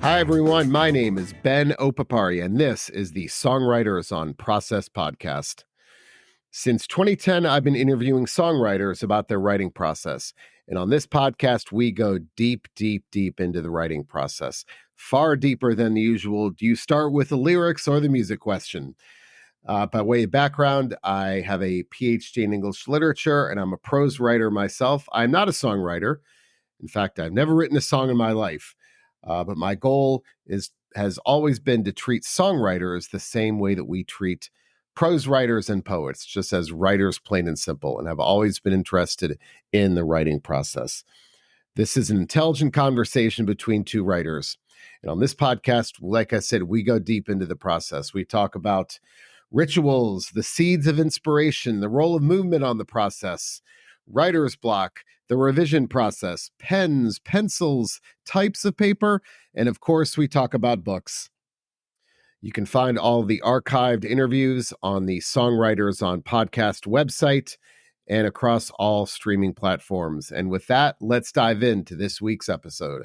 Hi, everyone. My name is Ben Opapari, and this is the Songwriters on Process podcast. Since 2010, I've been interviewing songwriters about their writing process. And on this podcast, we go deep, deep, deep into the writing process, far deeper than the usual. Do you start with the lyrics or the music question? By way of background, I have a PhD in English literature, and I'm a prose writer myself. I'm not a songwriter. In fact, I've never written a song in my life. But my goal has always been to treat songwriters the same way that we treat prose writers and poets, just as writers, plain and simple. And I've always been interested in the writing process. This is an intelligent conversation between two writers. And on this podcast, like I said, we go deep into the process. We talk about rituals, the seeds of inspiration, the role of movement on the process, writer's block, the revision process, pens, pencils, types of paper, and of course, we talk about books. You can find all the archived interviews on the Songwriters on Podcast website and across all streaming platforms. And with that, let's dive into this week's episode.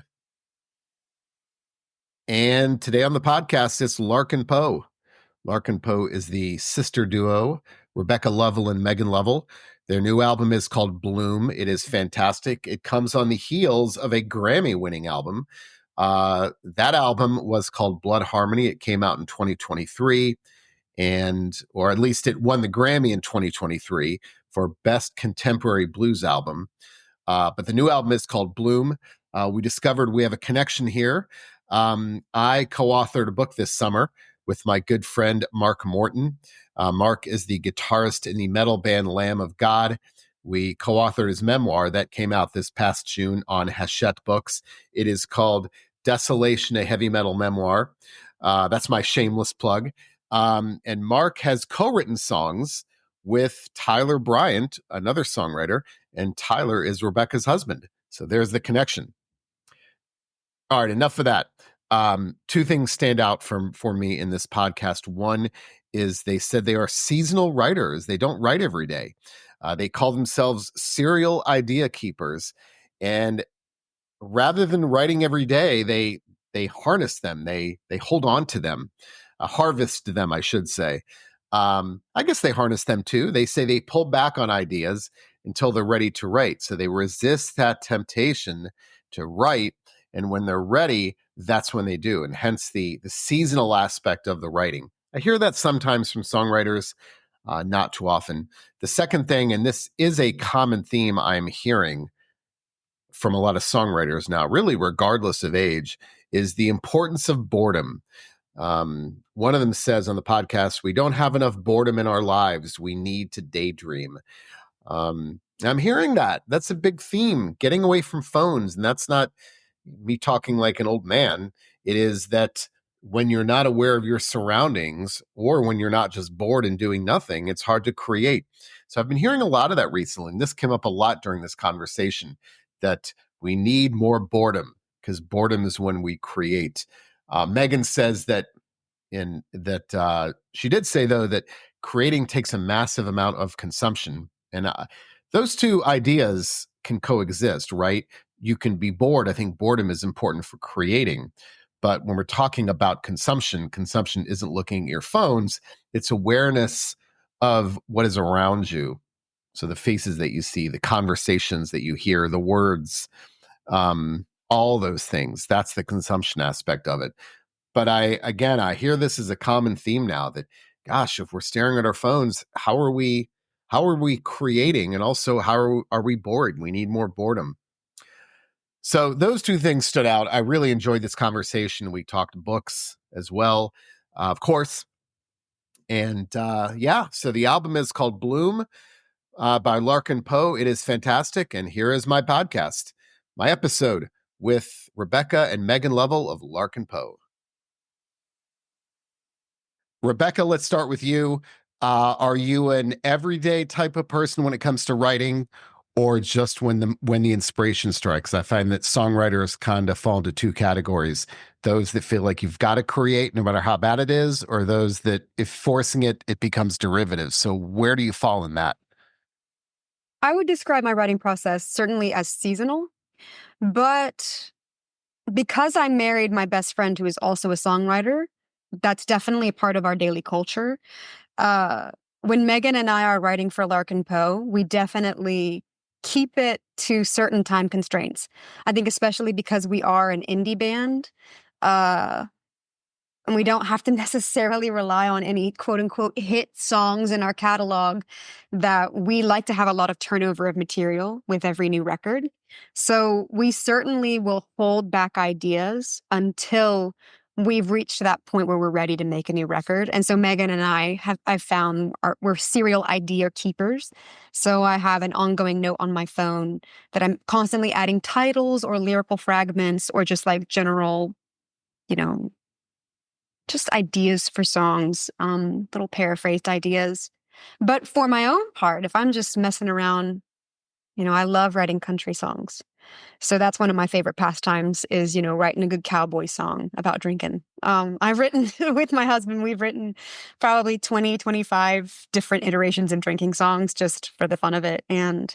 And today on the podcast, it's Larkin Poe. Larkin Poe is the sister duo, Rebecca Lovell and Megan Lovell. Their new album is called Bloom. It is fantastic. It comes on the heels of a Grammy-winning album. That album was called Blood Harmony. It came out in 2023, or at least it won the Grammy in 2023 for Best Contemporary Blues Album. But the new album is called Bloom. We discovered we have a connection here. I co-authored a book this summer with my good friend, Mark Morton. Mark is the guitarist in the metal band Lamb of God. We co-authored his memoir that came out this past June on Hachette Books. It is called Desolation, a Heavy Metal Memoir. That's my shameless plug. And Mark has co-written songs with Tyler Bryant, another songwriter, and Tyler is Rebecca's husband. So there's the connection. All right, enough of that. Two things stand out for me in this podcast. One is they said they are seasonal writers. They don't write every day. They call themselves serial idea keepers. And rather than writing every day, they harness them. They hold on to them, harvest them, I should say. I guess they harness them too. They say they pull back on ideas until they're ready to write. So they resist that temptation to write. And when they're ready, that's when they do. And hence the seasonal aspect of the writing. I hear that sometimes from songwriters, not too often. The second thing, and this is a common theme I'm hearing from a lot of songwriters now, really regardless of age, is the importance of boredom. One of them says on the podcast, we don't have enough boredom in our lives. We need to daydream. I'm hearing that. That's a big theme, getting away from phones. And that's not me talking like an old man. It is that when you're not aware of your surroundings or when you're not just bored and doing nothing, it's hard to create. So I've been hearing a lot of that recently. And this came up a lot during this conversation, that we need more boredom because boredom is when we create. Megan says that she did say, though, that creating takes a massive amount of consumption. And those two ideas can coexist, right? You can be bored. I think boredom is important for creating. But when we're talking about consumption isn't looking at your phones. It's awareness of what is around you. So the faces that you see, the conversations that you hear, the words, all those things. That's the consumption aspect of it. But I hear this as a common theme now that, gosh, if we're staring at our phones, how are we creating? And also, how are we bored? We need more boredom. So those two things stood out. I really enjoyed this conversation. We talked books as well, of course. And so the album is called Bloom by Larkin Poe. It is fantastic. And here is my podcast, my episode with Rebecca and Megan Lovell of Larkin Poe. Rebecca, let's start with you. Are you an everyday type of person when it comes to writing, or just when the inspiration strikes? I find that songwriters kind of fall into two categories: those that feel like you've got to create no matter how bad it is, or those that, if forcing it, it becomes derivative. So where do you fall in that? I would describe my writing process certainly as seasonal, but because I married my best friend who is also a songwriter, that's definitely a part of our daily culture. Uh, when Megan and I are writing for Larkin Poe, we definitely keep it to certain time constraints. I think especially because we are an indie band, uh, and we don't have to necessarily rely on any quote unquote hit songs in our catalog, that we like to have a lot of turnover of material with every new record. So we certainly will hold back ideas until we've reached that point where we're ready to make a new record. And so Megan and I've found we're serial idea keepers. So I have an ongoing note on my phone that I'm constantly adding titles or lyrical fragments or just like general, you know, just ideas for songs, little paraphrased ideas. But for my own part, if I'm just messing around, I love writing country songs. So that's one of my favorite pastimes is, writing a good cowboy song about drinking. I've written with my husband, we've written probably 20, 25 different iterations of drinking songs just for the fun of it. And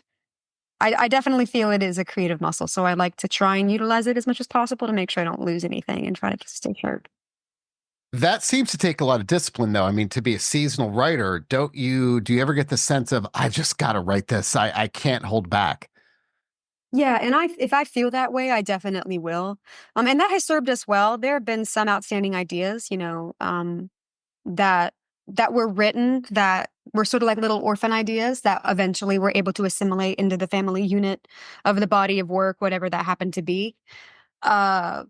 I definitely feel it is a creative muscle. So I like to try and utilize it as much as possible to make sure I don't lose anything and try to stay sharp. That seems to take a lot of discipline, though. I mean, to be a seasonal writer, do you ever get the sense of, I've just got to write this? I can't hold back. Yeah, and if I feel that way, I definitely will. And that has served us well. There have been some outstanding ideas, that were written that were sort of like little orphan ideas that eventually were able to assimilate into the family unit of the body of work, whatever that happened to be. Uh,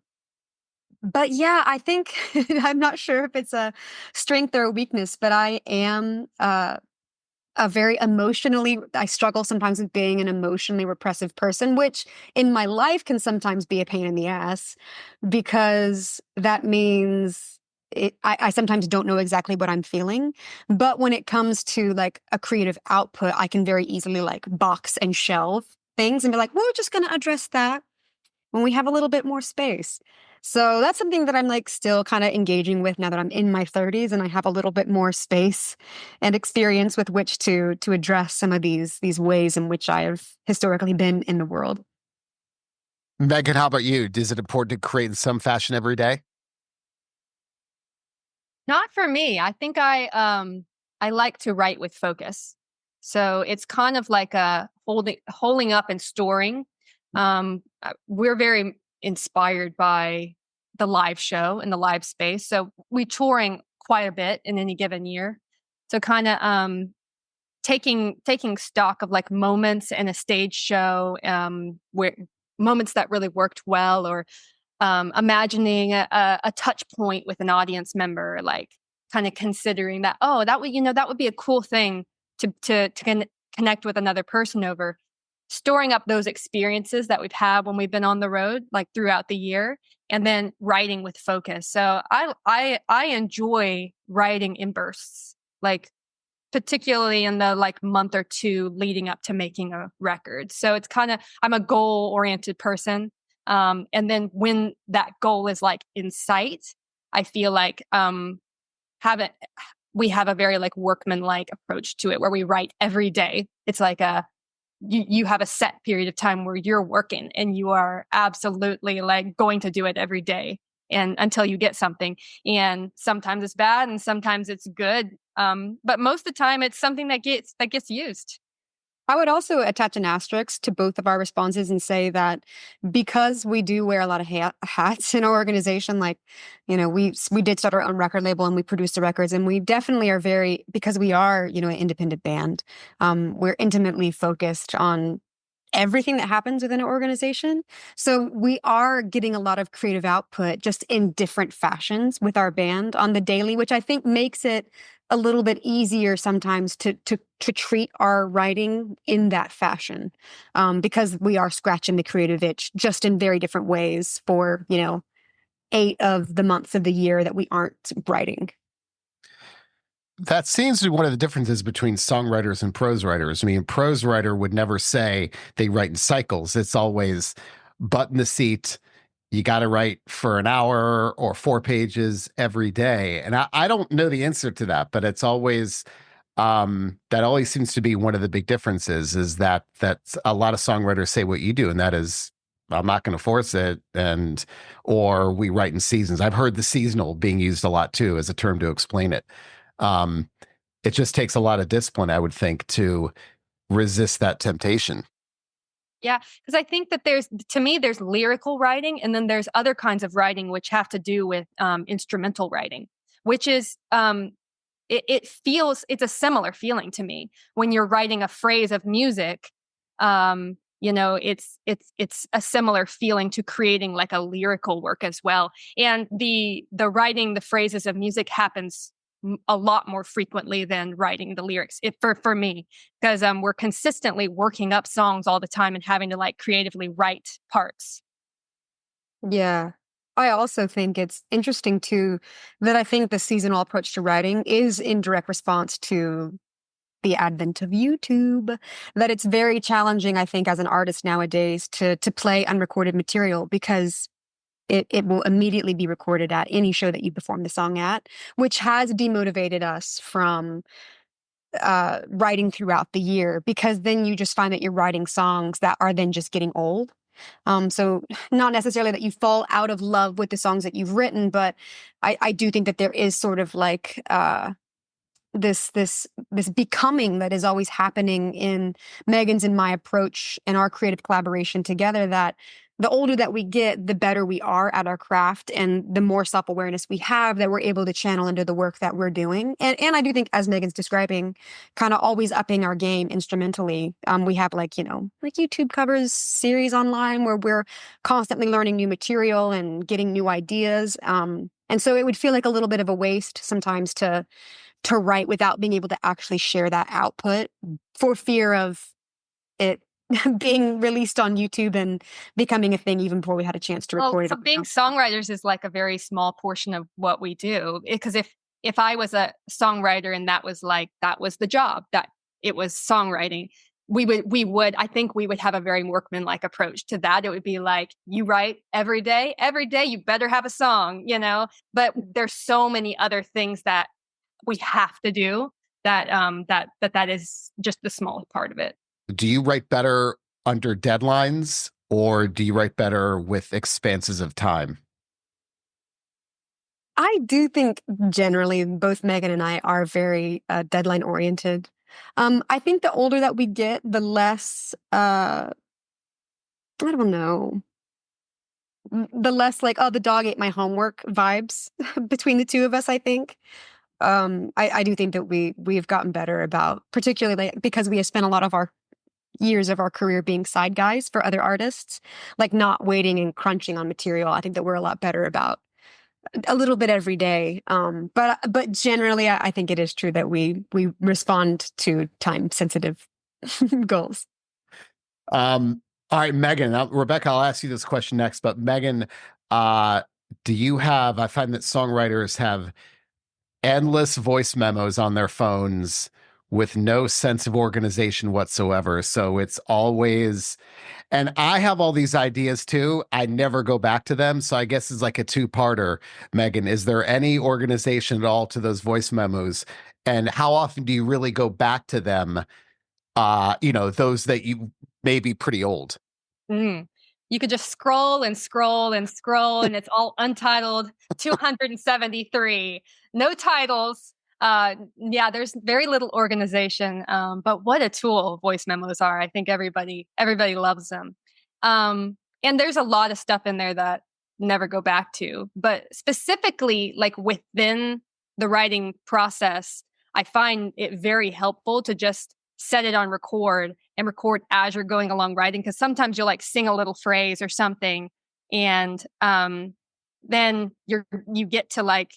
but yeah, I think I'm not sure if it's a strength or a weakness, but I am a very I struggle sometimes with being an emotionally repressive person, which in my life can sometimes be a pain in the ass because that means I sometimes don't know exactly what I'm feeling. But when it comes to like a creative output, I can very easily like box and shelve things and be like, we're just going to address that when we have a little bit more space. So that's something that I'm like still kind of engaging with now that I'm in my 30s and I have a little bit more space and experience with which to address some of these ways in which I have historically been in the world. Megan, how about you? Is it important to create in some fashion every day? Not for me. I think I like to write with focus. So it's kind of like a holding up and storing. We're very inspired by the live show and the live space. So we touring quite a bit in any given year. So kind of taking stock of like moments in a stage show, where moments that really worked well, or imagining a touch point with an audience member, like kind of considering that, oh, that would be a cool thing to connect with another person over. Storing up those experiences that we've had when we've been on the road, like throughout the year, and then writing with focus. So I enjoy writing in bursts, like particularly in the like month or two leading up to making a record. So it's kind of, I'm a goal oriented person. And then when that goal is like in sight, I feel like have it we have a very like workman like approach to it where we write every day. It's like you have a set period of time where you're working and you are absolutely like going to do it every day and until you get something. And sometimes it's bad and sometimes it's good. But most of the time it's something that gets used. I would also attach an asterisk to both of our responses and say that because we do wear a lot of hats in our organization, like, we did start our own record label and we produce the records, and we definitely are because we are, an independent band, we're intimately focused on everything that happens within an organization. So we are getting a lot of creative output just in different fashions with our band on the daily, which I think makes it a little bit easier sometimes to treat our writing in that fashion, because we are scratching the creative itch just in very different ways for 8 of the months of the year that we aren't writing. That seems to be one of the differences between songwriters and prose writers. I mean, prose writer would never say they write in cycles. It's always butt in the seat. You got to write for an hour or 4 pages every day. And I don't know the answer to that, but it's always that always seems to be one of the big differences is that a lot of songwriters say what you do, and that is I'm not going to force it. Or we write in seasons. I've heard the seasonal being used a lot too as a term to explain it. Um, it just takes a lot of discipline, I would think, to resist that temptation. Yeah, because I think that to me, there's lyrical writing, and then there's other kinds of writing which have to do with instrumental writing, which is it's a similar feeling to me when you're writing a phrase of music. It's a similar feeling to creating like a lyrical work as well. And the writing the phrases of music happens a lot more frequently than writing the lyrics for me, because we're consistently working up songs all the time and having to like creatively write parts. Yeah. I also think it's interesting too that I think the seasonal approach to writing is in direct response to the advent of YouTube, that it's very challenging, I think, as an artist nowadays to play unrecorded material because it will immediately be recorded at any show that you perform the song at, which has demotivated us from writing throughout the year, because then you just find that you're writing songs that are then just getting old. So not necessarily that you fall out of love with the songs that you've written, but I do think that there is sort of like this becoming that is always happening in Megan's and my approach and our creative collaboration together, that the older that we get, the better we are at our craft and the more self-awareness we have that we're able to channel into the work that we're doing. And I do think, as Megan's describing, kind of always upping our game instrumentally. We have like YouTube covers series online where we're constantly learning new material and getting new ideas. And so it would feel like a little bit of a waste sometimes to write without being able to actually share that output, for fear of it being released on YouTube and becoming a thing even before we had a chance to record So it. being songwriters is like a very small portion of what we do. Because if I was a songwriter and that was the job, that it was songwriting, I think we would have a very workman-like approach to that. It would be like, you write every day, you better have a song, but there's so many other things that we have to do that is just the smallest part of it. Do you write better under deadlines, or do you write better with expanses of time? I do think generally both Megan and I are very deadline oriented. I think the older that we get, the less, I don't know, the less like, oh, the dog ate my homework vibes between the two of us, I think. I do think that we've gotten better about, particularly because we have spent a lot of our years of our career being side guys for other artists, like not waiting and crunching on material. I think that we're a lot better about a little bit every day. But generally, I think it is true that we respond to time sensitive goals. All right, Megan. Rebecca, I'll ask you this question next, but Megan, do you have? I find that songwriters have endless voice memos on their phones with no sense of organization whatsoever. So it's always, and I have all these ideas too. I never go back to them. So I guess it's like a two-parter. Megan, is there any organization at all to those voice memos? And how often do you really go back to them? Those that you may be pretty old. Mm. You could just scroll and scroll and scroll, and it's all untitled 273. No titles. Yeah, there's very little organization. But what a tool voice memos are. I think everybody loves them. And there's a lot of stuff in there that never go back to. But specifically, like within the writing process, I find it very helpful to just set it on record and record as you're going along writing, because sometimes you'll like sing a little phrase or something, and then you get to like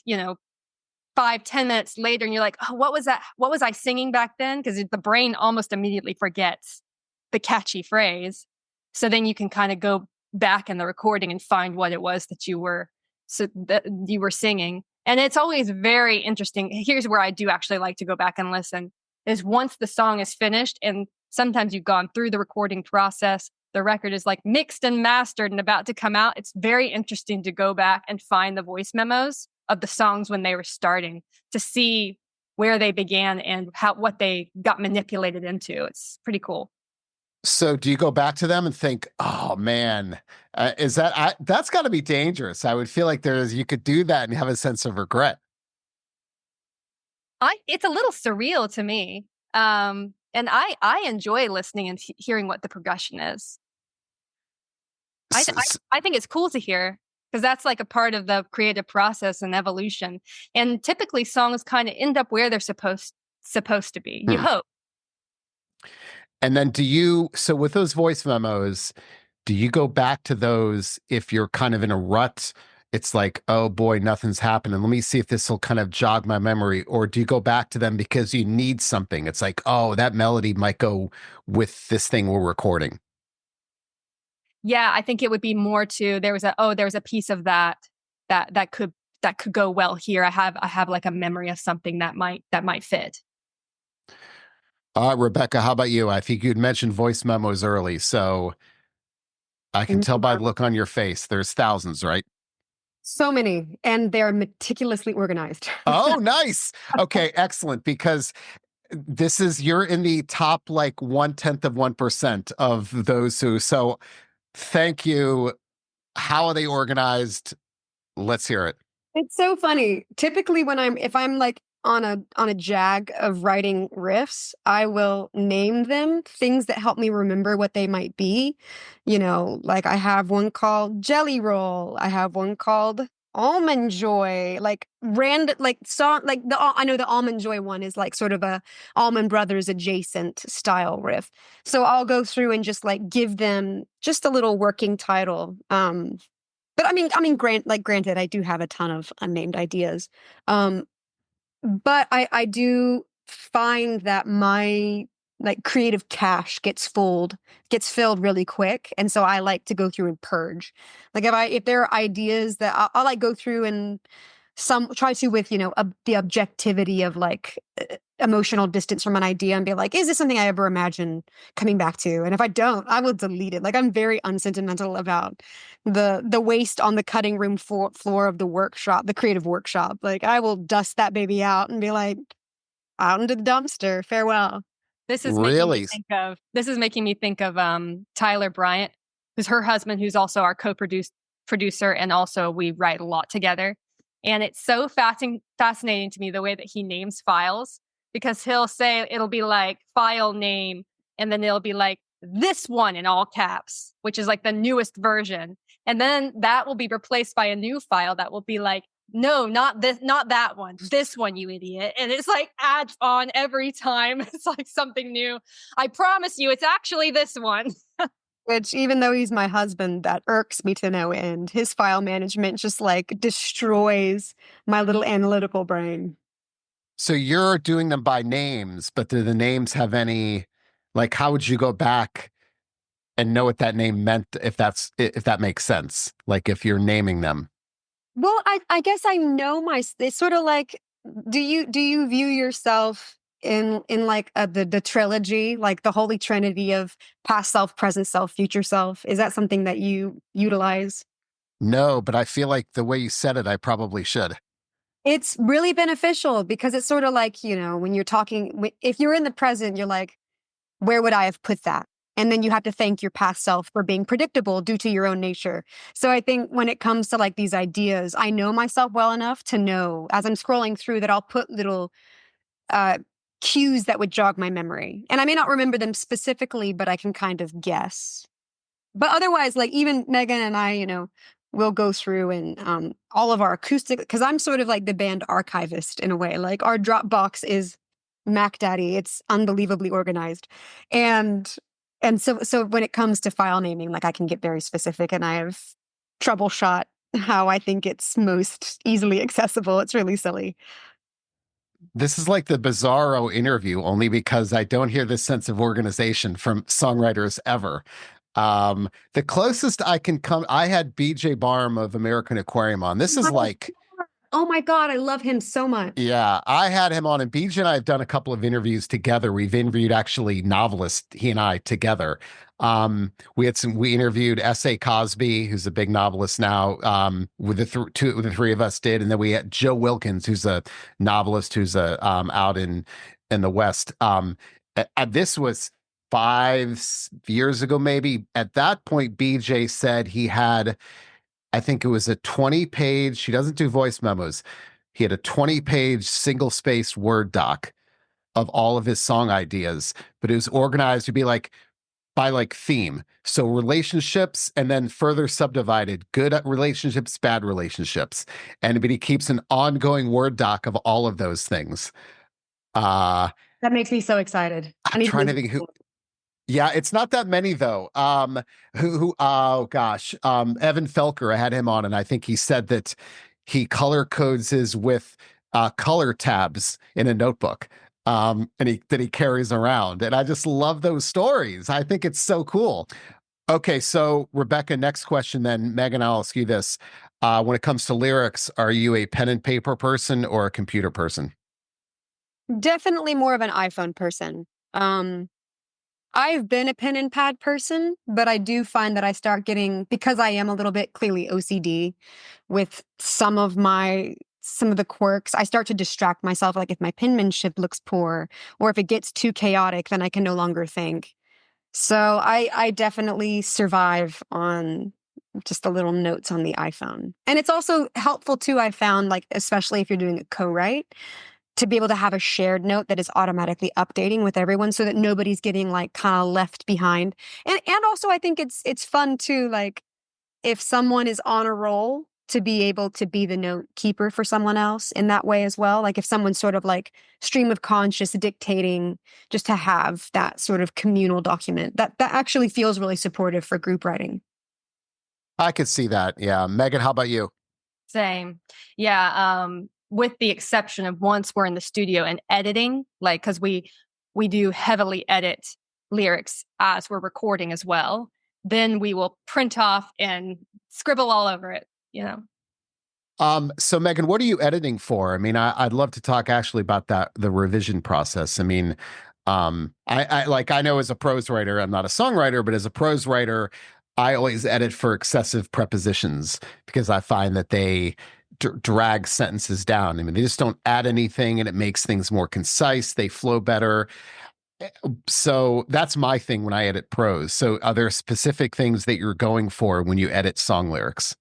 5-10 minutes later and you're like, oh, what was that? What was I singing back then? Because the brain almost immediately forgets the catchy phrase. So then you can kind of go back in the recording and find what it was that you were singing. And it's always very interesting. Here's where I do actually like to go back and listen, is once the song is finished, and sometimes you've gone through the recording process, the record is like mixed and mastered and about to come out. It's very interesting to go back and find the voice memos of the songs when they were starting, to see where they began and what they got manipulated into. It's pretty cool. So do you go back to them and think, oh man, that's got to be dangerous? I would feel like you could do that and have a sense of regret. It's a little surreal to me. And I enjoy listening and hearing what the progression is. I, I, I think it's cool to hear because that's like a part of the creative process and evolution. And typically songs kind of end up where they're supposed to be. You hope. And then so with those voice memos, do you go back to those if you're kind of in a rut? It's like, oh boy, nothing's happening. Let me see if this will kind of jog my memory. Or do you go back to them because you need something? It's like, oh, that melody might go with this thing we're recording. Yeah, I think it would be more to there was a piece of that could go well here. I have like a memory of something that might fit. Rebecca, how about you? I think you'd mentioned voice memos early, so I can tell by the look on your face. There's thousands, right? So many, and they're meticulously organized. Oh, nice. Okay, excellent. Because you're in the top like 0.1% of those who. So thank you. How are they organized? Let's hear it. It's so funny. Typically if I'm like on a jag of writing riffs, I will name them things that help me remember what they might be. Like I have one called Jelly Roll. I have one called Almond Joy. Like song I know the Almond Joy one is like sort of a Allman Brothers adjacent style riff. So I'll go through and just like give them just a little working title. But granted, I do have a ton of unnamed ideas. But I do find that my like creative cache gets filled really quick. And so I like to go through and purge. Like if there are ideas that I'll like go through and try to with, the objectivity of like emotional distance from an idea and be like, is this something I ever imagined coming back to? And if I don't, I will delete it. Like I'm very unsentimental about the waste on the cutting room floor of the workshop, the creative workshop. Like I will dust that baby out and be like, out into the dumpster. Farewell. This is making me think of Tyler Bryant, who's her husband, who's also our producer, and also we write a lot together. And it's so fascinating to me the way that he names files, because he'll say it'll be like file name, and then it'll be like this one in all caps, which is like the newest version. And then that will be replaced by a new file that will be like, no, not this, not that one, this one, you idiot. And it's like adds on every time. It's like something new. I promise you, it's actually this one. Which, even though he's my husband, that irks me to no end. His file management just like destroys my little analytical brain. So you're doing them by names, but do the names have any, like, how would you go back and know what that name meant if that makes sense? Like if you're naming them. Well, I guess I know it's sort of like, do you view yourself in like the trilogy, like the holy trinity of past self, present self, future self? Is that something that you utilize? No, but I feel like the way you said it, I probably should. It's really beneficial because it's sort of like, when you're talking, if you're in the present, you're like, where would I have put that? And then you have to thank your past self for being predictable due to your own nature. So I think when it comes to like these ideas, I know myself well enough to know as I'm scrolling through that I'll put little cues that would jog my memory. And I may not remember them specifically, but I can kind of guess. But otherwise, like even Megan and I, we'll go through and all of our acoustic, because I'm sort of like the band archivist in a way. Like our Dropbox is Mac Daddy. It's unbelievably organized. And so when it comes to file naming, like I can get very specific and I have troubleshot how I think it's most easily accessible. It's really silly. This is like the Bizarro interview, only because I don't hear this sense of organization from songwriters ever. The closest I can come, I had BJ Barham of American Aquarium on. This is like, oh my God, I love him so much. Yeah, I had him on, and BJ and I have done a couple of interviews together. We've interviewed actually novelists, he and I together. We interviewed S.A. Cosby, who's a big novelist now, with the three of us did. And then we had Joe Wilkins, who's a novelist who's out in the West. This was 5 years ago, maybe. At that point, BJ said he had, I think it was a 20-page, he doesn't do voice memos. He had a 20-page single-spaced Word doc of all of his song ideas, but it was organized to be like by like theme. So relationships and then further subdivided good relationships, bad relationships. And but he keeps an ongoing Word doc of all of those things. That makes me so excited. I'm trying to think who. Yeah, it's not that many though. Oh gosh, Evan Felker, I had him on, and I think he said that he color codes his with color tabs in a notebook. And he carries around. And I just love those stories. I think it's so cool. Okay, so Rebecca, next question then. Megan, I'll ask you this. When it comes to lyrics, are you a pen and paper person or a computer person? Definitely more of an iPhone person. I've been a pen and pad person, but I do find that I start getting, because I am a little bit clearly OCD with some of the quirks, I start to distract myself. Like if my penmanship looks poor or if it gets too chaotic, then I can no longer think. So I definitely survive on just the little notes on the iPhone. And it's also helpful too, I found, like, especially if you're doing a co-write, to be able to have a shared note that is automatically updating with everyone so that nobody's getting like kind of left behind. And also I think it's fun too, like if someone is on a roll to be able to be the note keeper for someone else in that way as well. Like if someone's sort of like stream of conscious dictating, just to have that sort of communal document that actually feels really supportive for group writing. I could see that. Yeah. Megan, how about you? Same. Yeah. With the exception of once we're in the studio and editing, like, because we do heavily edit lyrics as we're recording as well, then we will print off and scribble all over it, you know. So Megan, what are you editing for? I mean, I'd love to talk actually about that, the revision process. I mean, I know as a prose writer, I'm not a songwriter, but as a prose writer, I always edit for excessive prepositions because I find that they drag sentences down. I mean, they just don't add anything and it makes things more concise. They flow better. So that's my thing when I edit prose. So are there specific things that you're going for when you edit song lyrics?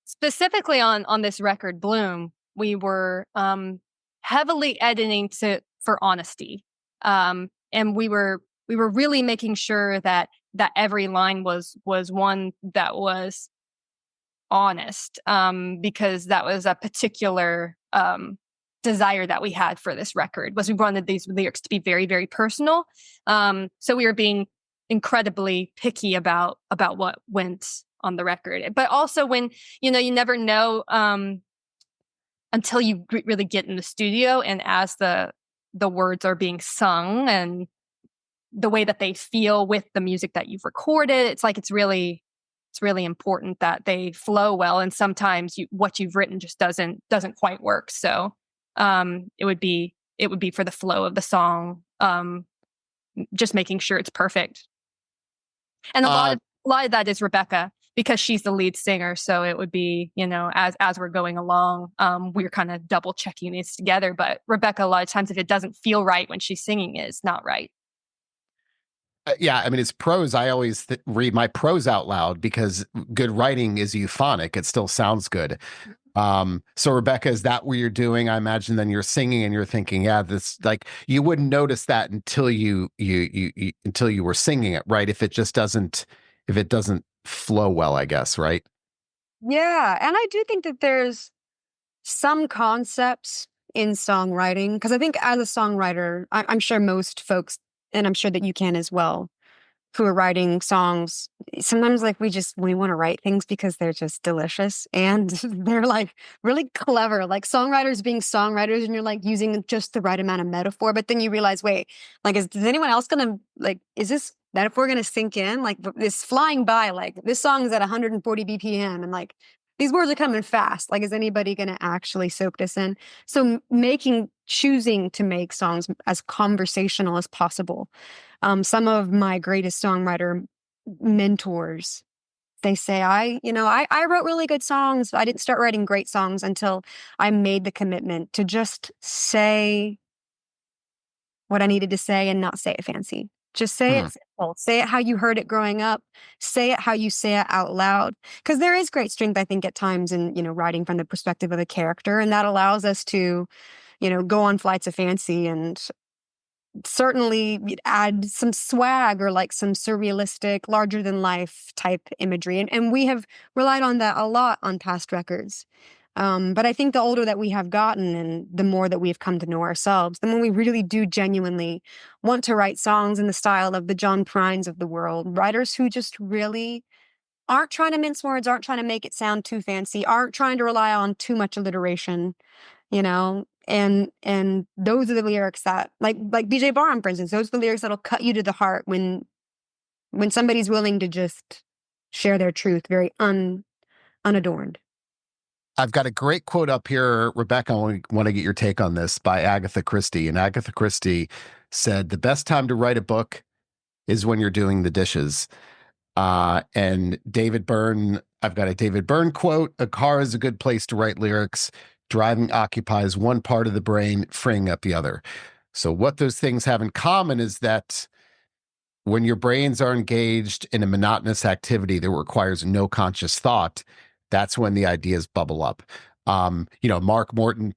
Specifically on this record, Bloom, we were heavily editing for honesty, and we were really making sure that every line was one that was honest, because that was a particular desire that we had for this record. Was we wanted these lyrics to be very, very personal. So we were being incredibly picky about what went on the record. But also when you never know until you really get in the studio and as the words are being sung and the way that they feel with the music that you've recorded, it's really important that they flow well. And sometimes what you've written just doesn't quite work. So it would be for the flow of the song, just making sure it's perfect. And a lot of that is Rebecca, because she's the lead singer. So it would be, as we're going along, we're kind of double checking this together. But Rebecca, a lot of times, if it doesn't feel right when she's singing it, it's not right. Yeah, I mean, it's prose. I always read my prose out loud because good writing is euphonic. It still sounds good. So Rebecca, is that what you're doing? I imagine then you're singing and you're thinking, yeah, this, like, you wouldn't notice that until you until you were singing it, right? If it doesn't flow well, I guess, right? Yeah, and I do think that there's some concepts in songwriting, because I think as a songwriter, I'm sure most folks, and I'm sure that you can as well, who are writing songs, sometimes like we want to write things because they're just delicious and they're like really clever, like songwriters being songwriters, and you're like using just the right amount of metaphor, but then you realize, wait, like is anyone else gonna, like, is this metaphor gonna sink in? Like this flying by, like this song is at 140 BPM and like these words are coming fast, like is anybody gonna actually soak this in? So choosing to make songs as conversational as possible. Some of my greatest songwriter mentors, they say, I wrote really good songs. I didn't start writing great songs until I made the commitment to just say what I needed to say and not say it fancy. Just say it simple. Say it how you heard it growing up. Say it how you say it out loud. Because there is great strength, I think, at times in, writing from the perspective of a character. And that allows us to, go on flights of fancy and certainly add some swag or like some surrealistic, larger than life type imagery. And we have relied on that a lot on past records. But I think the older that we have gotten and the more that we've come to know ourselves, the more we really do genuinely want to write songs in the style of the John Prines of the world, writers who just really aren't trying to mince words, aren't trying to make it sound too fancy, aren't trying to rely on too much alliteration, and those are the lyrics that like BJ Barham, for instance, those are the lyrics that'll cut you to the heart when somebody's willing to just share their truth very unadorned. I've got a great quote up here, Rebecca. I want to get your take on this by Agatha Christie. And Agatha Christie said, "The best time to write a book is when you're doing the dishes." And David Byrne, I've got a David Byrne quote: "A car is a good place to write lyrics. Driving occupies one part of the brain, freeing up the other." So what those things have in common is that when your brains are engaged in a monotonous activity that requires no conscious thought, that's when the ideas bubble up. Mark Morton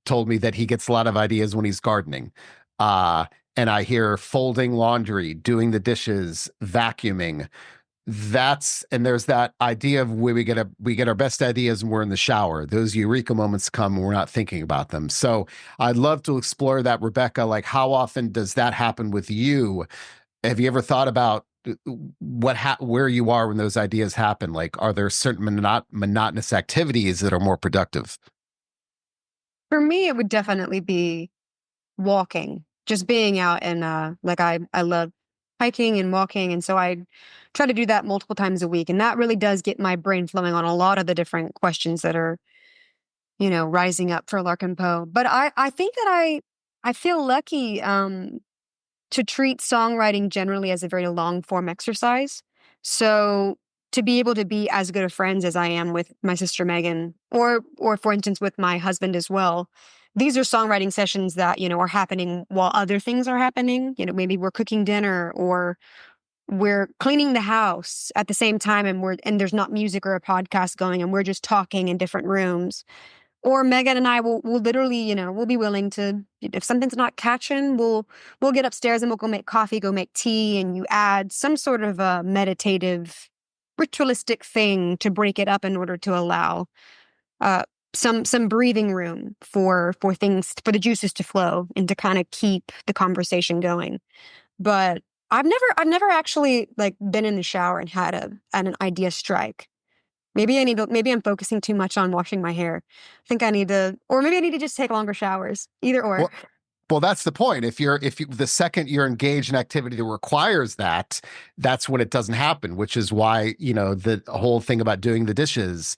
told me that he gets a lot of ideas when he's gardening. And I hear folding laundry, doing the dishes, vacuuming. And there's that idea of where we get our best ideas when we're in the shower. Those eureka moments come when we're not thinking about them. So I'd love to explore that, Rebecca. Like, how often does that happen with you? Have you ever thought about where you are when those ideas happen? Like, are there certain monotonous activities that are more productive? For me, it would definitely be walking, just being out. And I love hiking and walking. And so I try to do that multiple times a week. And that really does get my brain flowing on a lot of the different questions that are, rising up for Larkin Poe. But I think that I feel lucky to treat songwriting generally as a very long form exercise. So to be able to be as good of friends as I am with my sister Megan, or for instance with my husband as well, these are songwriting sessions that are happening while other things are happening. Maybe we're cooking dinner or we're cleaning the house at the same time, and there's not music or a podcast going, and we're just talking in different rooms. Or Megan and I will literally, we'll be willing to, if something's not catching, we'll get upstairs and we'll go make coffee, go make tea, and you add some sort of a meditative, ritualistic thing to break it up in order to allow some breathing room for the juices to flow and to kind of keep the conversation going. But I've never actually like been in the shower and had an idea strike. Maybe I'm focusing too much on washing my hair. I think I need to, or maybe I need to just take longer showers. Either or. Well, that's the point. If the second you're engaged in activity that requires that, that's when it doesn't happen, which is why, the whole thing about doing the dishes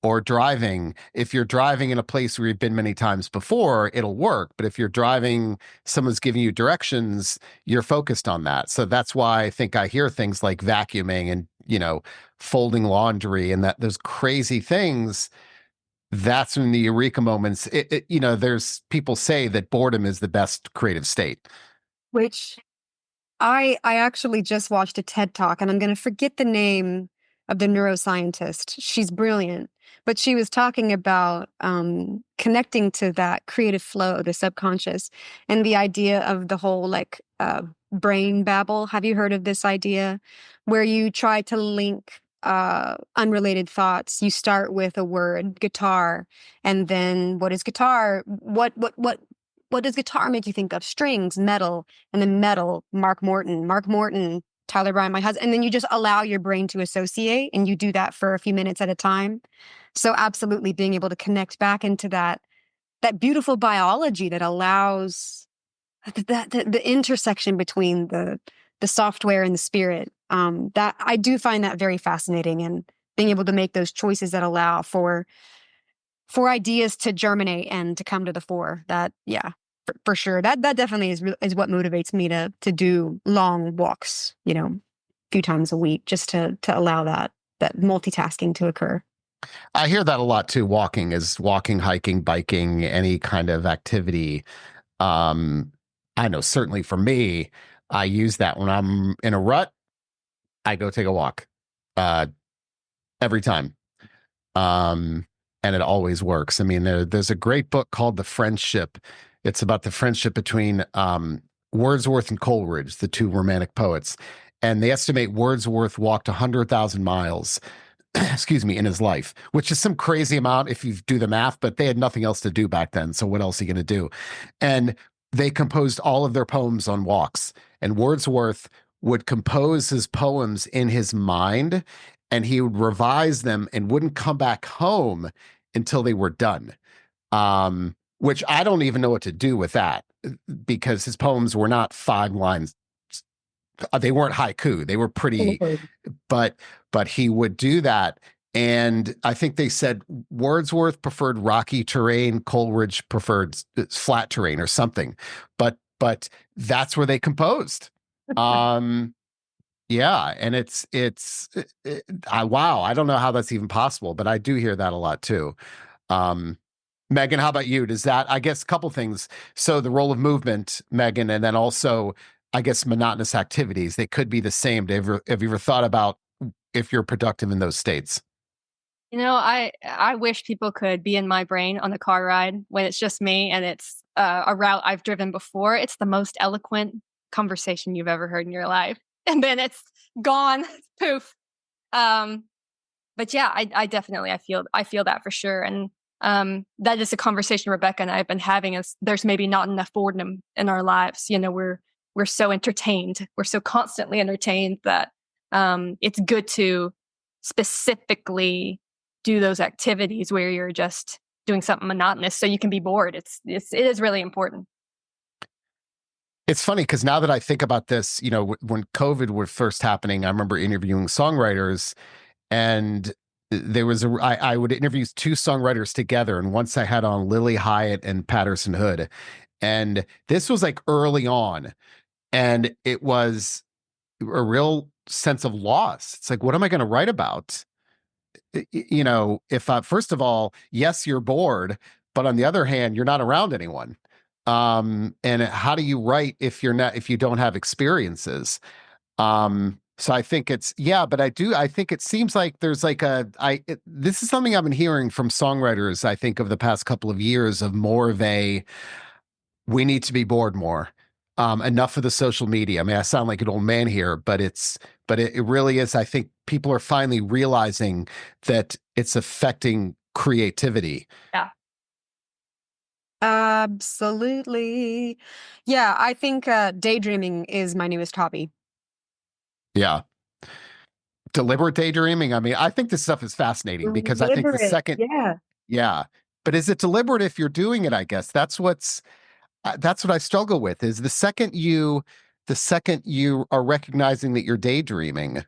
or driving. If you're driving in a place where you've been many times before, it'll work. But if you're driving, someone's giving you directions, you're focused on that. So that's why I think I hear things like vacuuming and, folding laundry and those crazy things. That's when the eureka moments, there's people say that boredom is the best creative state. Which I actually just watched a TED Talk, and I'm going to forget the name of the neuroscientist. She's brilliant, but she was talking about connecting to that creative flow, the subconscious, and the idea of the whole brain babble. Have you heard of this idea where you try to link unrelated thoughts? You start with a word, guitar, and then what is guitar? What does guitar make you think of? Strings, metal, and then metal, Mark Morton, Tyler Bryan, my husband. And then you just allow your brain to associate, and you do that for a few minutes at a time. So absolutely being able to connect back into that beautiful biology that allows the intersection between the software and the spirit. That I do find that very fascinating, and being able to make those choices that allow for ideas to germinate and to come to the fore. That, yeah, for sure. That definitely is what motivates me to do long walks, a few times a week, just to allow that multitasking to occur. I hear that a lot too. Walking, hiking, biking, any kind of activity. I know certainly for me, I use that when I'm in a rut. I go take a walk, uh, every time. Um, and it always works. I mean, there's a great book called The Friendship. It's about the friendship between Wordsworth and Coleridge, the two romantic poets. And they estimate Wordsworth walked 100,000 miles, excuse me, in his life, which is some crazy amount if you do the math, but they had nothing else to do back then. So what else are you going to do? And they composed all of their poems on walks. And Wordsworth would compose his poems in his mind, and he would revise them and wouldn't come back home until they were done. Which I don't even know what to do with that, because his poems were not 5 lines. They weren't haiku. They were pretty, but he would do that. And I think they said Wordsworth preferred rocky terrain, Coleridge preferred flat terrain or something. But that's where they composed. Yeah, and wow, I don't know how that's even possible, but I do hear that a lot too. Um, Megan, how about you? Does that, I guess, a couple things. So the role of movement, Megan, and then also, I guess, monotonous activities. They could be the same. Have you ever thought about if you're productive in those states? I wish people could be in my brain on a car ride when it's just me and it's a route I've driven before. It's the most eloquent conversation you've ever heard in your life, and then it's gone, poof. But yeah, I definitely I feel that for sure, and that is a conversation Rebecca and I have been having. Is there's maybe not enough boredom in our lives. We're so entertained, we're so constantly entertained that it's good to specifically do those activities where you're just doing something monotonous so you can be bored. It is really important. It's funny because now that I think about this, when COVID was first happening, I remember interviewing songwriters, and I would interview two songwriters together, and once I had on Lily Hyatt and Patterson Hood, and this was like early on, and it was a real sense of loss. It's like, what am I going to write about? If first of all, yes, you're bored, but on the other hand, you're not around anyone. And how do you write if you don't have experiences? So I think but I think it seems like there's like this is something I've been hearing from songwriters, I think, of the past couple of years, of more of we need to be bored more. Enough of the social media. I mean, I sound like an old man here, but it really is. I think people are finally realizing that it's affecting creativity. Yeah. Absolutely. Yeah, I think daydreaming is my newest hobby. Yeah. Deliberate daydreaming. I mean, I think this stuff is fascinating because I think the second, yeah. But is it deliberate if you're doing it? I guess that's what I struggle with, is the second you are recognizing that you're daydreaming.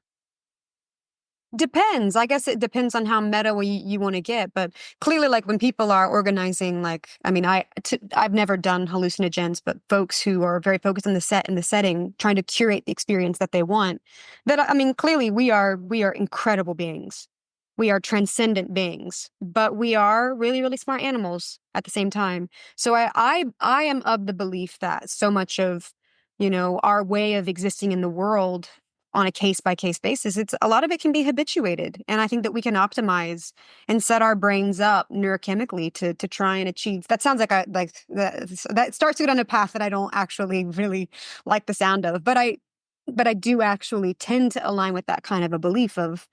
Depends. I guess it depends on how meta you want to get. But clearly, like when people are organizing, like, I mean, I've never done hallucinogens, but folks who are very focused on the set and the setting, trying to curate the experience that they want. I mean, clearly we are incredible beings. We are transcendent beings, but we are really, really smart animals at the same time. So I am of the belief that so much of, our way of existing in the world on a case by case basis, a lot of it can be habituated. And I think that we can optimize and set our brains up neurochemically to try and achieve. That sounds like that starts it on a path that I don't actually really like the sound of, but I do actually tend to align with that kind of a belief of,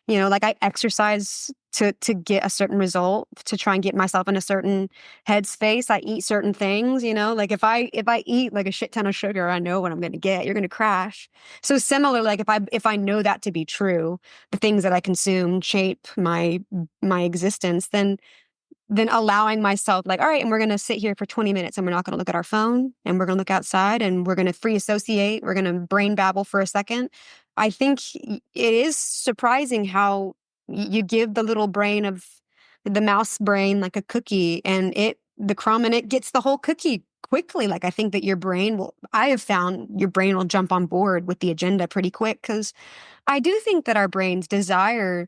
like I exercise to get a certain result, to try and get myself in a certain headspace. I eat certain things, like if I eat like a shit ton of sugar, I know what I'm going to get. You're going to crash. So similar, like if I know that to be true, the things that I consume shape my existence, then allowing myself, like, all right, and we're going to sit here for 20 minutes and we're not going to look at our phone, and we're going to look outside, and we're going to free associate. We're going to brain babble for a second. I think it is surprising how you give the little brain of the mouse brain like a cookie, and the crumb, and it gets the whole cookie quickly. Like, I think that I have found your brain will jump on board with the agenda pretty quick, because I do think that our brains desire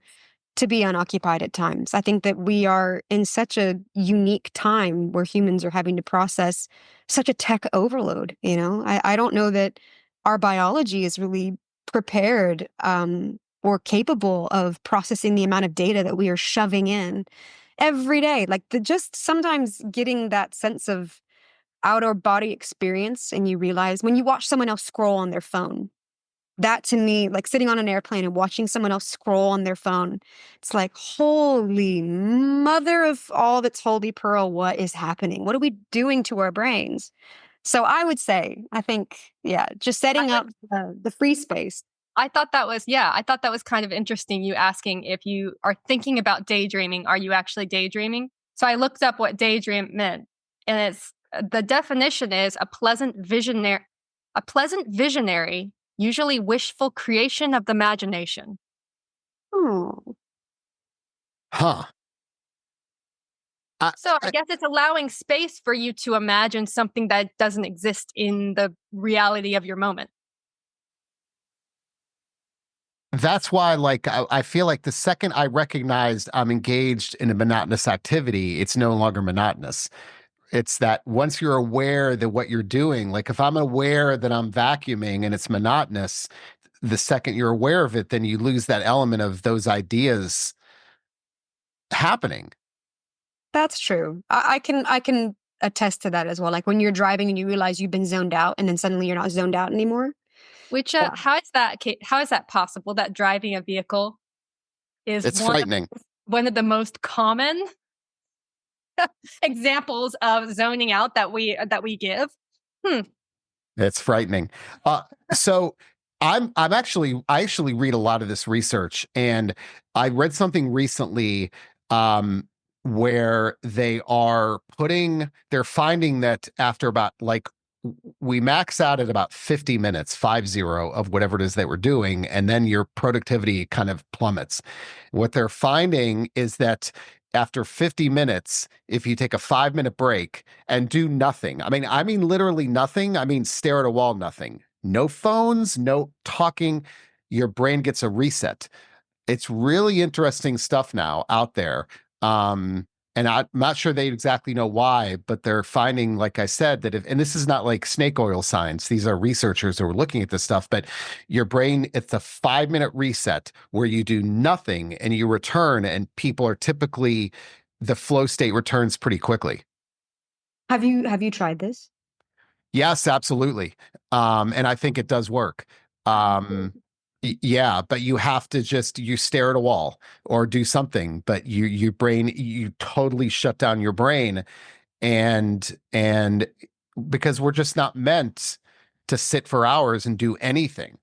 to be unoccupied at times. I think that we are in such a unique time where humans are having to process such a tech overload. I don't know that our biology is really prepared or capable of processing the amount of data that we are shoving in every day. Like just sometimes getting that sense of outer body experience, and you realize when you watch someone else scroll on their phone, that to me, like sitting on an airplane and watching someone else scroll on their phone, it's like, holy mother of all that's holy pearl, what is happening? What are we doing to our brains? So I would say, I think, yeah, just setting up the free space. I thought that was kind of interesting. You asking if you are thinking about daydreaming, are you actually daydreaming? So I looked up what daydream meant, and the definition is a pleasant visionary, usually wishful creation of the imagination. Oh, Huh. So I guess it's allowing space for you to imagine something that doesn't exist in the reality of your moment. That's why, like, I feel like the second I recognized I'm engaged in a monotonous activity, it's no longer monotonous. It's that once you're aware that what you're doing, like if I'm aware that I'm vacuuming and it's monotonous, the second you're aware of it, then you lose that element of those ideas happening. that's true. I can attest to that as well. Like when you're driving and you realize you've been zoned out, and then suddenly you're not zoned out anymore. Which Yeah. how is that possible? That driving a vehicle is It's frightening. one of the most common examples of zoning out that we give. It's frightening. So I actually read a lot of this research, and I read something recently um, where they're finding that after about like we max out at about 50 minutes, 50 of whatever it is that we're doing, and then your productivity kind of plummets. What they're finding is that after 50 minutes, if you take a 5-minute break and do nothing, I mean literally nothing, I mean stare at a wall, nothing, no phones, no talking, your brain gets a reset. It's really interesting stuff now out there. And I'm not sure they exactly know why, but they're finding, like I said, that and this is not like snake oil science, these are researchers who are looking at this stuff, but your brain, it's a 5-minute reset where you do nothing and you return, and people are typically, the flow state returns pretty quickly. Have you tried this? Yes, absolutely. And I think it does work. Um, yeah, but you have to you stare at a wall or do something, but you totally shut down your brain, and because we're just not meant to sit for hours and do anything.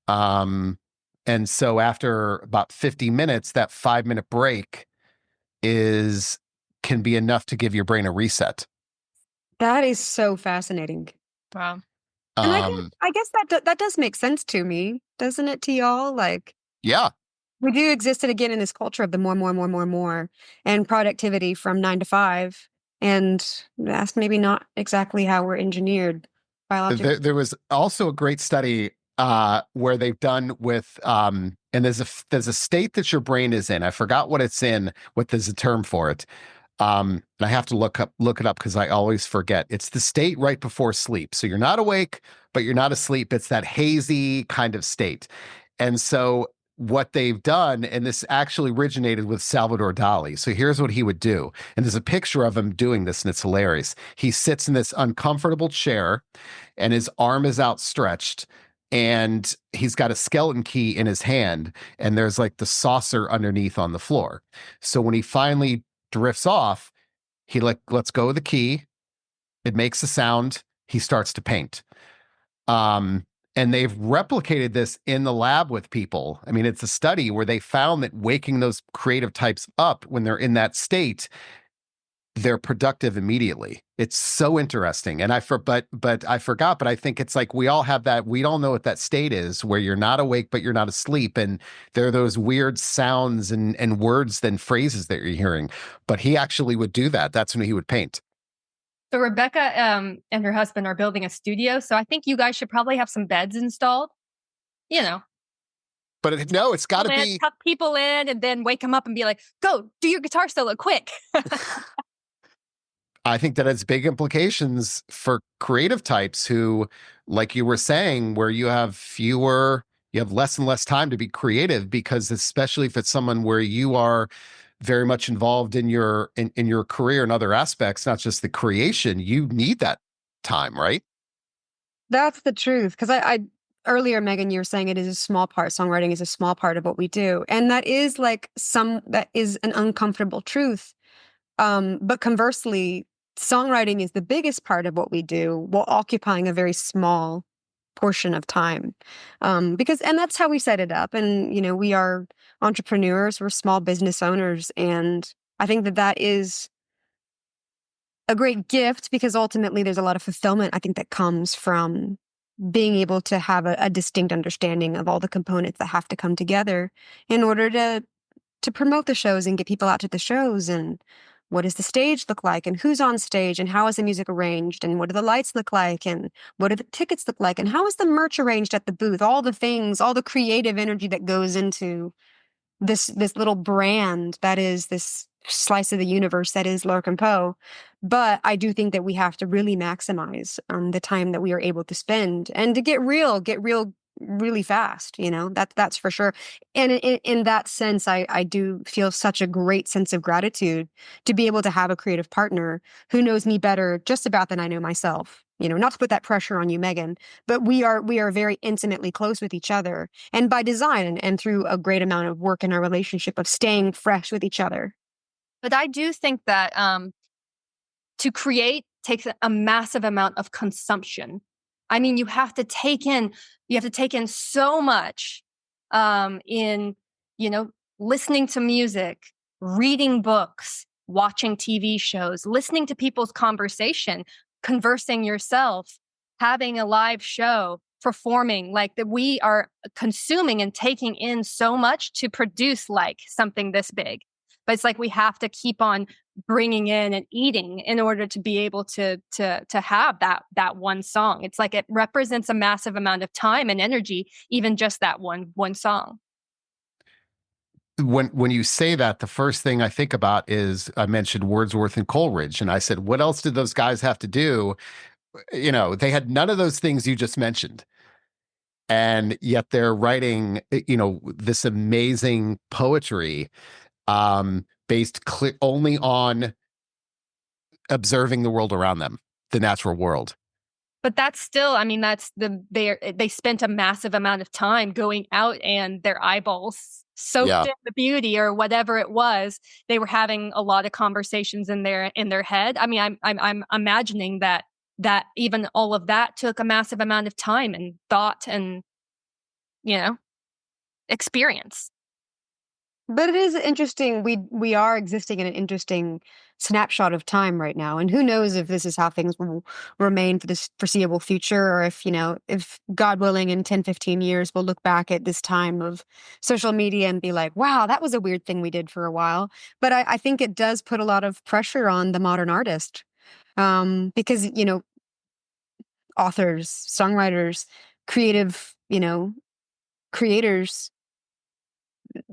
Um, and so after about 50 minutes, that 5-minute break is can be enough to give your brain a reset. That is so fascinating. Wow. And Um, I guess that does make sense to me, doesn't it, to y'all? Like yeah. we do exist again in this culture of the more, more, more, more, more, and productivity from 9 to 5, and that's maybe not exactly how we're engineered biologically. There was also a great study where they've done with and there's a state that your brain is in. I forgot what it's in, what there's a term for it. And I have to look it up because I always forget. It's the state right before sleep. So you're not awake, but you're not asleep. It's that hazy kind of state. And so what they've done, and this actually originated with Salvador Dali. So here's what he would do. And there's a picture of him doing this, and it's hilarious. He sits in this uncomfortable chair, and his arm is outstretched, and he's got a skeleton key in his hand, and there's like the saucer underneath on the floor. So when he finally drifts off, he lets go of the key. It makes a sound. He starts to paint. Um, and they've replicated this in the lab with people. I mean, it's a study where they found that waking those creative types up when they're in that state, they're productive immediately. It's so interesting. And but I forgot, but I think it's like we all have that, we all know what that state is where you're not awake, but you're not asleep. And there are those weird sounds and words, then phrases that you're hearing. But he actually would do that. That's when he would paint. So Rebecca and her husband are building a studio. So I think you guys should probably have some beds installed. You know, But no, it's got to be tuck people in, and then wake them up and be like, "Go do your guitar solo, quick!" I think that has big implications for creative types who, like you were saying, where you have less and less time to be creative, because especially if it's someone where you are very much involved in in your career and other aspects, not just the creation, you need that time, right? That's the truth. Because I earlier, Megan, you were saying it is a small part. Songwriting is a small part of what we do, and that is that is an uncomfortable truth. But conversely, songwriting is the biggest part of what we do while occupying a very small portion of time. And that's how we set it up. And, we are entrepreneurs, we're small business owners. And I think that that is a great gift, because ultimately there's a lot of fulfillment, I think, that comes from being able to have a distinct understanding of all the components that have to come together in order to promote the shows and get people out to the shows. And what does the stage look like, and who's on stage, and how is the music arranged, and what do the lights look like, and what do the tickets look like, and how is the merch arranged at the booth, all the things, all the creative energy that goes into this little brand that is this slice of the universe that is Larkin Poe. But I do think that we have to really maximize the time that we are able to spend, and to get real really fast. That's for sure. And in that sense, I do feel such a great sense of gratitude to be able to have a creative partner who knows me better just about than I know myself. Not to put that pressure on you, Megan, but we are very intimately close with each other, and by design, and through a great amount of work in our relationship of staying fresh with each other. But I do think that to create takes a massive amount of consumption. I mean, you have to take in so much in, listening to music, reading books, watching TV shows, listening to people's conversation, conversing yourself, having a live show, performing. Like, that we are consuming and taking in so much to produce like something this big. But it's like we have to keep on bringing in and eating in order to be able to have that one song. It's like it represents a massive amount of time and energy, even just that one song. When you say that, the first thing I think about is, I mentioned Wordsworth and Coleridge, and I said, what else did those guys have to do? They had none of those things you just mentioned, and yet they're writing this amazing poetry based only on observing the world around them, the natural world. But that's still, I mean, they spent a massive amount of time going out, and their eyeballs soaked in the beauty or whatever it was. They were having a lot of conversations in their head. I mean, I'm imagining that even all of that took a massive amount of time and thought and, experience. But it is interesting. We are existing in an interesting snapshot of time right now, and who knows if this is how things will remain for this foreseeable future, or if God willing, in 10, 15 years, we'll look back at this time of social media and be like, wow, that was a weird thing we did for a while. But I think it does put a lot of pressure on the modern artist, because authors, songwriters, creative, creators,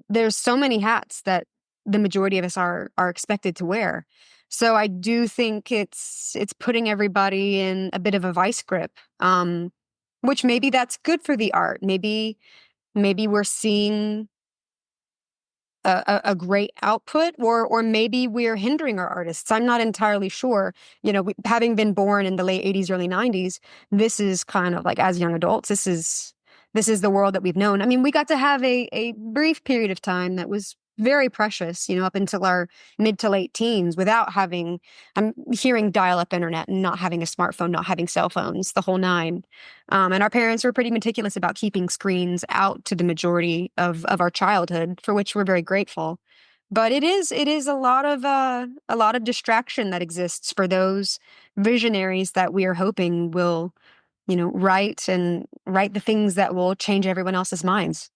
there's so many hats that the majority of us are expected to wear. So I do think it's putting everybody in a bit of a vice grip, which maybe that's good for the art. Maybe we're seeing a great output, or maybe we're hindering our artists. I'm not entirely sure. Having been born in the late 80s, early 90s, this is kind of like, as young adults, this is the world that we've known. I mean, we got to have a brief period of time that was very precious, up until our mid to late teens, without having, I'm hearing dial-up internet and not having a smartphone, not having cell phones, the whole nine. And our parents were pretty meticulous about keeping screens out to the majority of our childhood, for which we're very grateful. But it is a lot of distraction that exists for those visionaries that we are hoping will, write the things that will change everyone else's minds.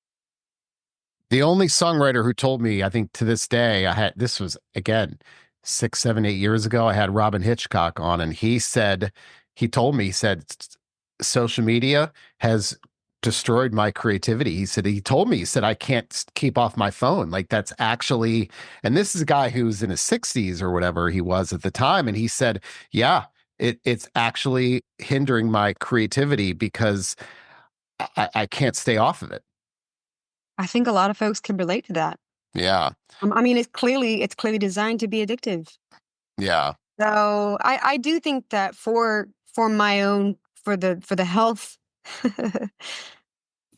The only songwriter who told me, I think to this day, this was again 6, 7, 8 years ago, I had Robin Hitchcock on, and he told me, social media has destroyed my creativity. He told me, he said, I can't keep off my phone. Like that's actually, and this is a guy who's in his 60s or whatever he was at the time. And he said, yeah, it's actually hindering my creativity because I can't stay off of it. I think a lot of folks can relate to that. Yeah. I mean, it's clearly designed to be addictive. Yeah. So I do think that for my own, for the health,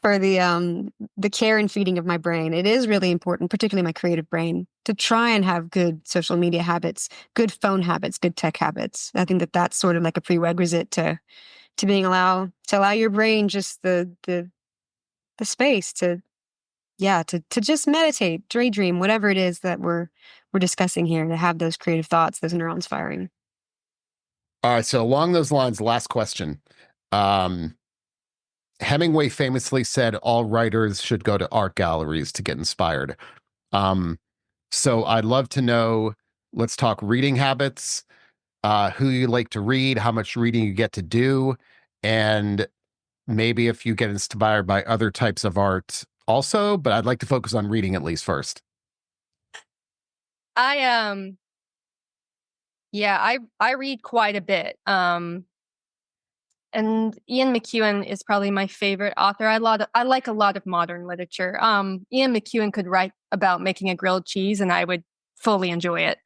for the care and feeding of my brain, it is really important, particularly my creative brain, to try and have good social media habits, good phone habits, good tech habits. I think that that's sort of like a prerequisite to allow your brain just the space to just meditate, daydream, whatever it is that we're discussing here, to have those creative thoughts, those neurons firing. All right. So along those lines, last question. Hemingway famously said all writers should go to art galleries to get inspired. So I'd love to know, let's talk reading habits, who you like to read, how much reading you get to do, and maybe if you get inspired by other types of art also, but I'd like to focus on reading at least first. I read quite a bit. And Ian McEwan is probably my favorite author. I like a lot of modern literature. Ian McEwan could write about making a grilled cheese and I would fully enjoy it.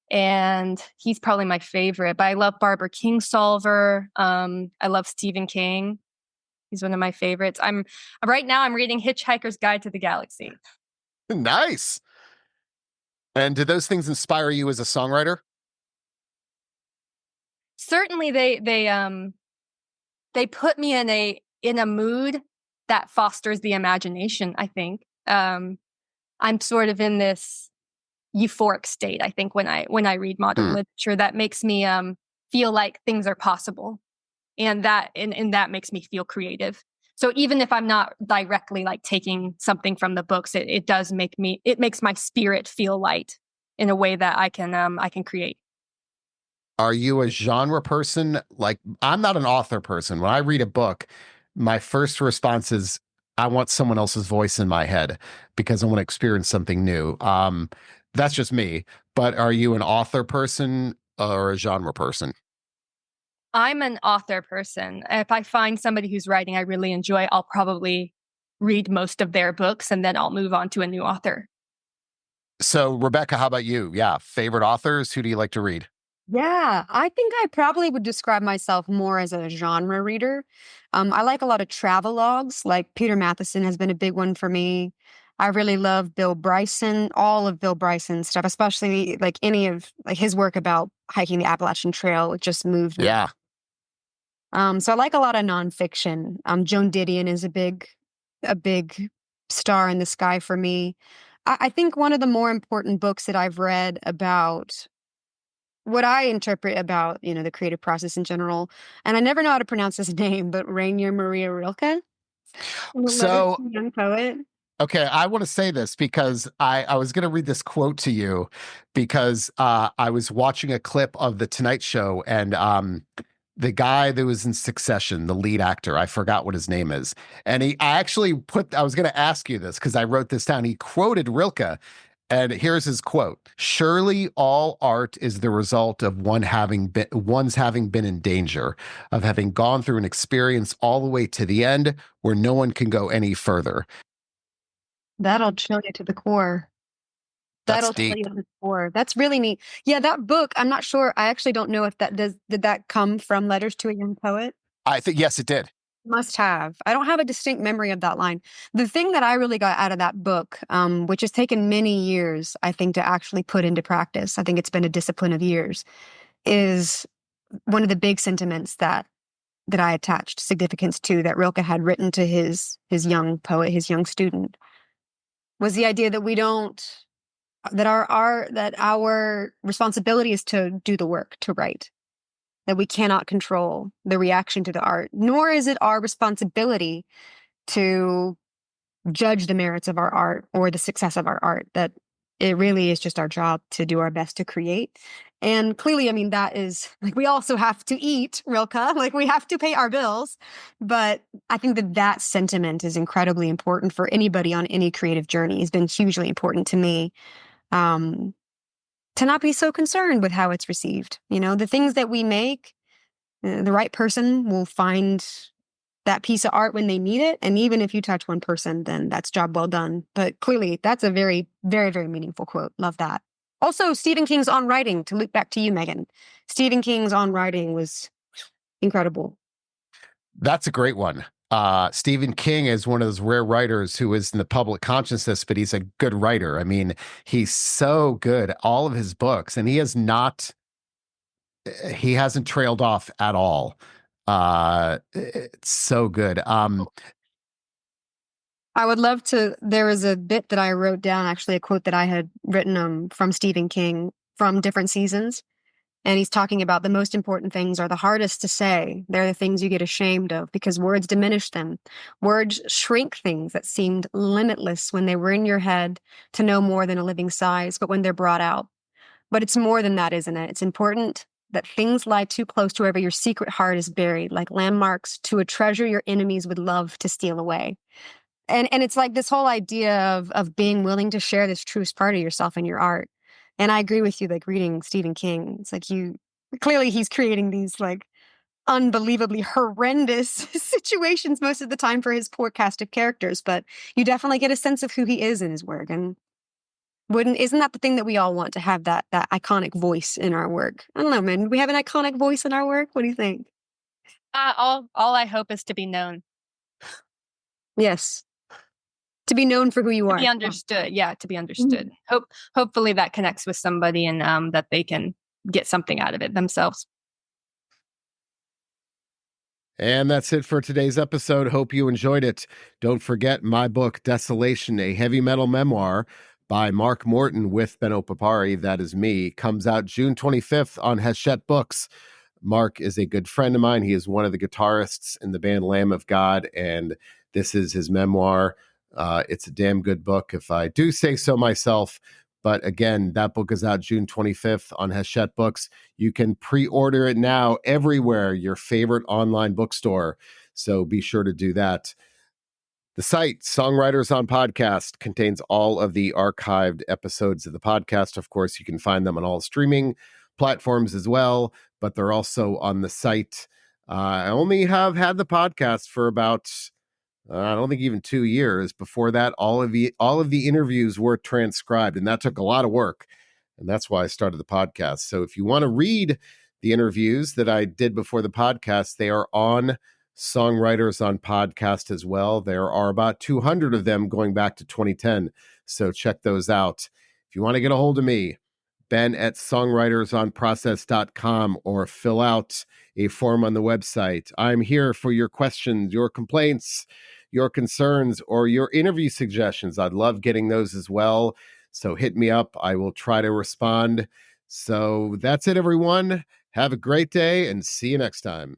And he's probably my favorite. But I love Barbara Kingsolver. I love Stephen King. He's one of my favorites. Right now I'm reading Hitchhiker's Guide to the Galaxy. Nice. And do those things inspire you as a songwriter? Certainly they put me in a mood that fosters the imagination, I think. I'm sort of in this euphoric state, I think, when I read modern literature that makes me feel like things are possible. And that makes me feel creative. So even if I'm not directly like taking something from the books, it makes my spirit feel light in a way that I can create. Are you a genre person? Like, I'm not an author person. When I read a book, my first response is, I want someone else's voice in my head because I want to experience something new. That's just me. But are you an author person or a genre person? I'm an author person. If I find somebody who's writing I really enjoy, I'll probably read most of their books and then I'll move on to a new author. So, Rebecca, how about you? Yeah, favorite authors? Who do you like to read? Yeah, I think I probably would describe myself more as a genre reader. I like a lot of travelogues, like Peter Matheson has been a big one for me. I really love Bill Bryson, all of Bill Bryson's stuff, especially like any of like his work about hiking the Appalachian Trail. It just moved me. Yeah. So I like a lot of nonfiction. Joan Didion is a big star in the sky for me. I think one of the more important books that I've read about what I interpret about, the creative process in general, and I never know how to pronounce his name, but Rainier Maria Rilke, Letters So, to a Young Poet. okay, I want to say this because I was going to read this quote to you because I was watching a clip of The Tonight Show and the guy that was in Succession, the lead actor, I forgot what his name is. And I was going to ask you this because I wrote this down. He quoted Rilke. And here's his quote: "Surely all art is the result of one's having been in danger, of having gone through an experience all the way to the end where no one can go any further." That'll chill you to the core. That's That'll chill you deep. to the core. That's really neat. Yeah, that book, I'm not sure. I actually don't know if did that come from Letters to a Young Poet? I think, yes, it did. Must have. I don't have a distinct memory of that line. The thing that I really got out of that book, which has taken many years, I think, to actually put into practice, I think it's been a discipline of years, is one of the big sentiments that I attached significance to, that Rilke had written to his young poet, his young student, was the idea that we don't, that our responsibility is to do the work, to write, that we cannot control the reaction to the art, nor is it our responsibility to judge the merits of our art or the success of our art, that it really is just our job to do our best to create. And clearly, I mean, that is like, we also have to eat, Rilke, like we have to pay our bills. But I think that sentiment is incredibly important for anybody on any creative journey. It's been hugely important to me, to not be so concerned with how it's received. The things that we make, the right person will find that piece of art when they need it. And even if you touch one person, then that's job well done. But clearly, that's a very, very, very meaningful quote. Love that. Also, Stephen King's On Writing, to loop back to you, Megan. Stephen King's On Writing was incredible. That's a great one. Stephen King is one of those rare writers who is in the public consciousness, but he's a good writer. I mean, he's so good. All of his books, and he hasn't trailed off at all. It's so good. I would love to. There was a bit that I wrote down, actually, a quote that I had written from Stephen King from different seasons. And he's talking about the most important things are the hardest to say. They're the things you get ashamed of because words diminish them. Words shrink things that seemed limitless when they were in your head to no more than a living size, but when they're brought out. But it's more than that, isn't it? It's important that things lie too close to wherever your secret heart is buried, like landmarks to a treasure your enemies would love to steal away. And it's like this whole idea of being willing to share this truest part of yourself in your art. And I agree with you, like reading Stephen King, it's like clearly he's creating these like unbelievably horrendous situations most of the time for his poor cast of characters, but you definitely get a sense of who he is in his work. And isn't that the thing that we all want, to have that iconic voice in our work? I don't know, man. We have an iconic voice in our work. What do you think? All I hope is to be known. Yes. To be known for who you are. To be understood. Yeah, to be understood. Hopefully that connects with somebody and that they can get something out of it themselves. And that's it for today's episode. Hope you enjoyed it. Don't forget my book, Desolation, a heavy metal memoir by Mark Morton with Benno Papari, that is me, comes out June 25th on Hachette Books. Mark is a good friend of mine. He is one of the guitarists in the band Lamb of God, and this is his memoir. It's a damn good book, if I do say so myself. But again, that book is out June 25th on Hachette Books. You can pre-order it now everywhere, your favorite online bookstore. So be sure to do that. The site, Songwriters on Podcast, contains all of the archived episodes of the podcast. Of course, you can find them on all streaming platforms as well, but they're also on the site. I only have had the podcast for about, I don't think even 2 years. Before that, all of the interviews were transcribed, and that took a lot of work. And that's why I started the podcast. So if you want to read the interviews that I did before the podcast, they are on Songwriters on Podcast as well. There are about 200 of them going back to 2010. So check those out. If you want to get a hold of me, ben@songwritersonprocess.com, or fill out a form on the website. I'm here for your questions, your complaints, your concerns, or your interview suggestions. I'd love getting those as well. So hit me up. I will try to respond. So that's it, everyone. Have a great day and see you next time.